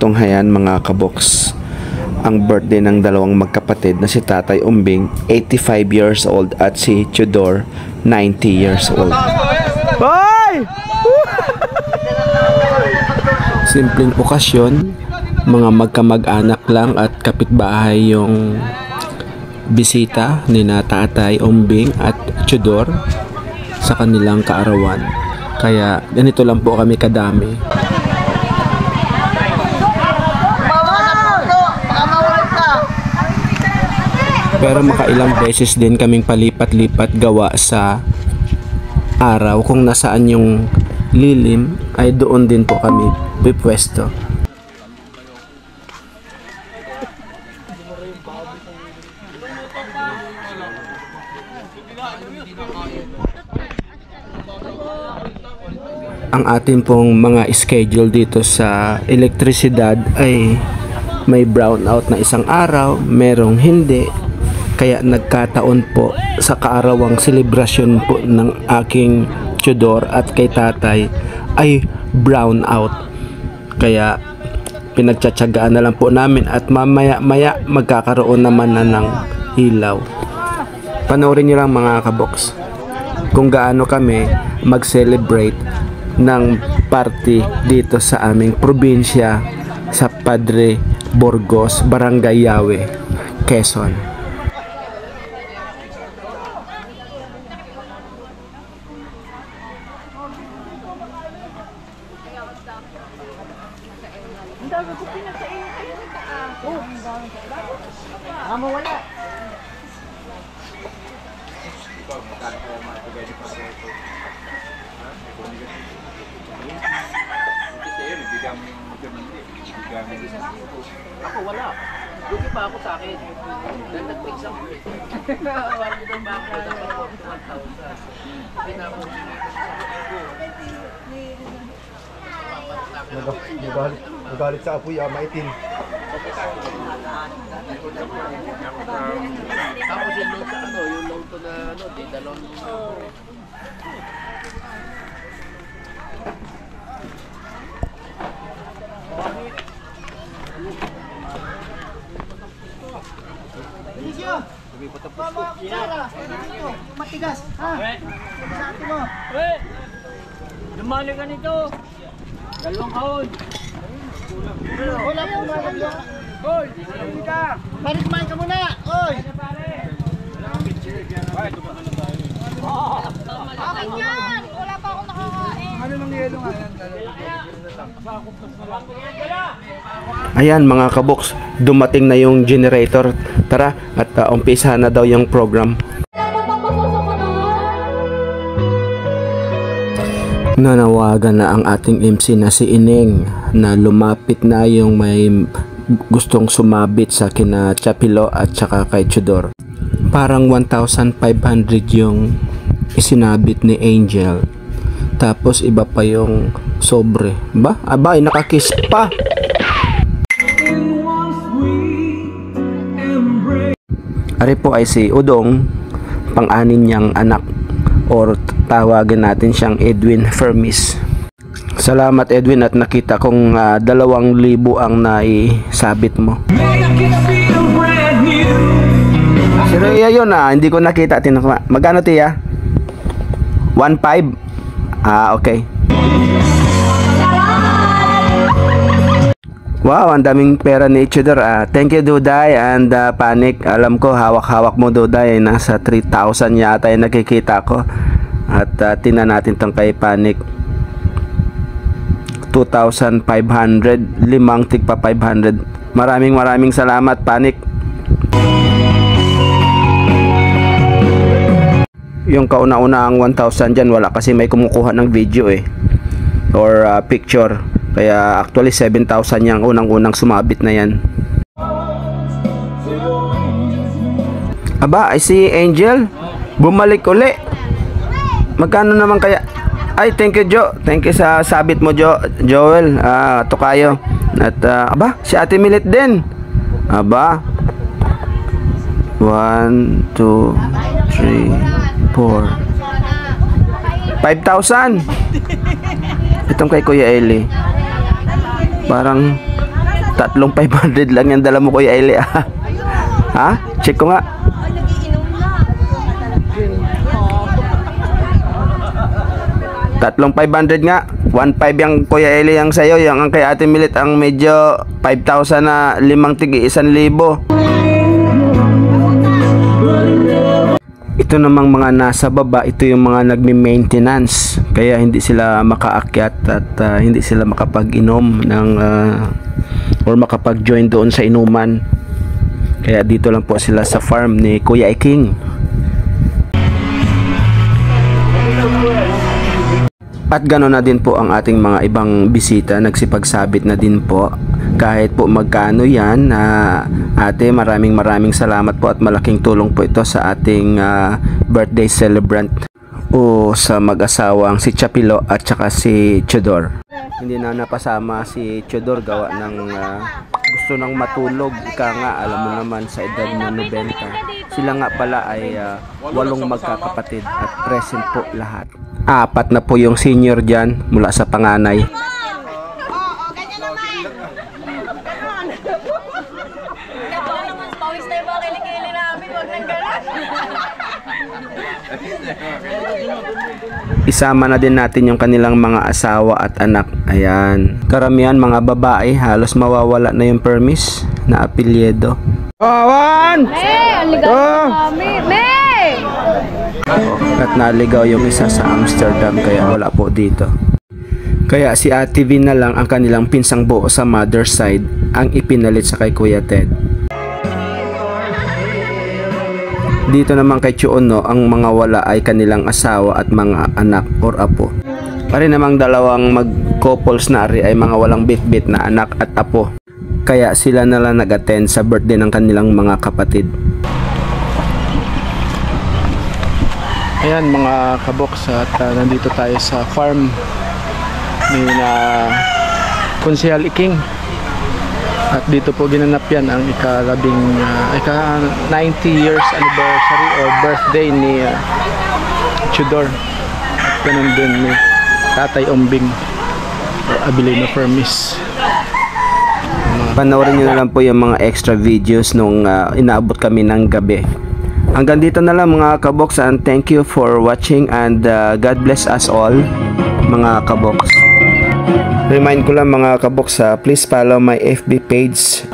tunghayan mga kaboks ang birthday ng dalawang magkapatid na si Tatay Umbing, 85 years old, at si Tudor, 90 years old. Bye! Simpleng okasyon, mga magkamag-anak lang at kapitbahay yung bisita ni na Tatay Umbing at Tudor sa kanilang kaarawan. Kaya ganito lang po kami kadami. Pero makailang beses din kaming palipat-lipat gawa sa araw. Kung nasaan yung lilim ay doon din po kami pipwesto. Ang ating pong mga schedule dito sa elektrisidad ay may brownout na isang araw, merong hindi. Kaya nagkataon po sa kaarawang selebrasyon po ng aking Tudor at kay tatay ay brownout. Kaya pinagtsatsagaan na lang po namin at mamaya-maya magkakaroon naman na ng ilaw. Panoorin nyo lang mga kaboks kung gaano kami mag-celebrate ng party dito sa aming probinsya sa Padre Burgos, Barangay Yawe, Quezon. Ako wala. Lugi pa ako sa akin. Dahil nag-fix ako. Walang doon ba ako dapat 1,000. Nagalit sa apoy, maitin. Tapos yung loan sa ano, yung loan to na ano, data loan. Matigas, ha? Sabi mo. Lumali ka nito. 2 kahon. Wala po mga Gol, hindi ka. Pare, kumain ka muna. Oy! Okay yan! Wala pa ako nakakain. Ano nang yelo nga yan? Ayan mga kaboks, dumating na yung generator. Tara at umpisahan na daw yung program. Nanawagan na ang ating MC na si Ineng na lumapit na yung may gustong sumabit sa kina Chapilo at saka kay Tudor. Parang 1,500 yung isinabit ni Angel. Tapos iba pa yung sobre. Ba? Abay, nakakiss pa! Ari po ay si Udong, pang-anin niyang anak, or tawagin natin siyang Edwin Fermis. Salamat Edwin at nakita kong 2,000 ang naisabit mo. Si Rhea yun hindi ko nakita. Magkano tiya? 1,500? Okay. Wow, ang daming pera ni Tudor. Thank you Duday and Panic. Alam ko hawak-hawak mo Duday. Nasa 3,000 yata yung nakikita ko. At tingnan natin tong kay Panic. 2,500. 5 tig pa 500. Maraming salamat Panic. Yung kauna-una ang 1,000 dyan, wala kasi may kumukuha ng video or picture. Kaya actually 7,000 yung unang-unang sumabit na yan. Aba, I see Angel. Bumalik uli. Magkano naman kaya? Ay, thank you Jo. Thank you sa sabit mo Joel. Tokayo. At aba, si Ate Milit din. Aba. 1, 2, 3, 4. 5,000. Itong kay Kuya Eli. Parang 3,500 lang yan dala mo, Kuya Eli. Ha? Check ko nga. Tatlong 500 nga. 1,500 yung Kuya Eli ang sayo. Yung ang kay Ate Milit ang medyo 5,000 na 5 tigi 1,000. Ito namang mga nasa baba, ito yung mga nagme-maintenance. Kaya hindi sila makaakyat at hindi sila makapag-inom ng or makapag-join doon sa inuman. Kaya dito lang po sila sa farm ni Kuya Iking. At gano'n na din po ang ating mga ibang bisita, nagsipagsabit na din po. Kahit po magkano yan, ate, maraming salamat po at malaking tulong po ito sa ating birthday celebrant o sa mag-asawang si Chapilo at saka si Chodor. Hindi na napasama si Chodor gawa ng gusto nang matulog. Ika nga, alam mo naman sa edad na 90. Sila nga pala ay 8 magkakapatid at present po lahat. 4 na po yung senior dyan mula sa panganay. Isama na din natin yung kanilang mga asawa at anak. Ayan. Karamihan mga babae, halos mawawala na yung permis na apelyido. Awan! Ang ligaw kami. May! At naligaw yung isa sa Amsterdam kaya wala po dito. Kaya si Ate V na lang ang kanilang pinsang buo sa mother's side ang ipinalit sa kay Kuya Ted. Dito naman kay Chuono, ang mga wala ay kanilang asawa at mga anak or apo. Pare namang dalawang mag-couples na ari ay mga walang bit-bit na anak at apo. Kaya sila na lang nag-attend sa birthday ng kanilang mga kapatid. Ayan mga kaboks, at nandito tayo sa farm ni Konsehal Iking. At dito po ginanap yan ang ika-90 years anniversary or birthday ni Chodor. At ganun din ni Tatay Ombing o Abilino Fermis. Panoorin nyo na lang po yung mga extra videos nung inaabot kami ng gabi. Hanggang dito na lang mga kaboks, and thank you for watching, and God bless us all mga kaboks. Remind ko lang mga kaboks, please follow my FB page.